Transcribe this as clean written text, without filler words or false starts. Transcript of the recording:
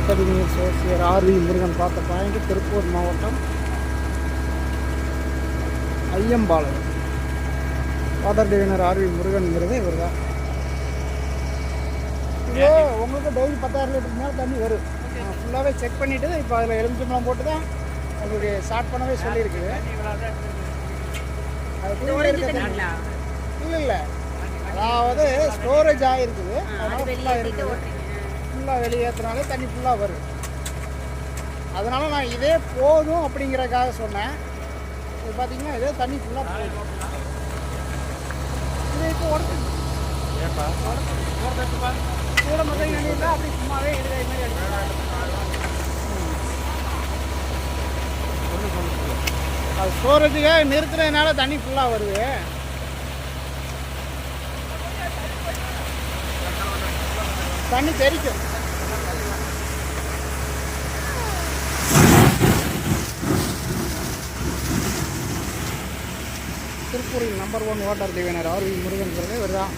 நிலத்தடி நீர் சோசியர் ஆர்வி முருகன் பார்த்த பாயிண்ட் திருப்பூர் மாவட்டம் ஐயம்பாளையம். வாட்டர் டிவைனர் ஆர்வி முருகன்கிறது இவர் தான். இதோ உங்களுக்கு டெய்லி 10,000 லிட்டருக்கு மேலே தண்ணி வரும். ஃபுல்லாகவே செக் பண்ணிவிட்டு இப்போ அதில் எலுமிச்சம்பழம் போட்டு தான் உங்களுக்கு ஸ்டார்ட் பண்ணவே சொல்லியிருக்குது. அது இல்லை இல்லை, அதாவது ஸ்டோரேஜ் ஆகிருக்குது, அதனால் ஃபுல்லாக இருக்குது. ஃபுல்லாக வெளியேற்றினாலே தண்ணி ஃபுல்லாக வரும். அதனால் நான் இதே போதும் அப்படிங்கிறக்காக சொன்னேன். இது பார்த்தீங்கன்னா இதே தண்ணி ஃபுல்லாக போதும். இது இப்போ உடச்சு கூட மட்டும் தண்ணி இல்லை, அப்படி சும்மாவே எடுக்கிற மாதிரி எடுத்து அது ஸ்டோரேஜுக்காக நிறுத்துறதுனால தண்ணி ஃபுல்லாக வருது. தண்ணி தெரிக்கும். திருப்பூரில் number 1 water diviner RV Murugan இவர் தான்.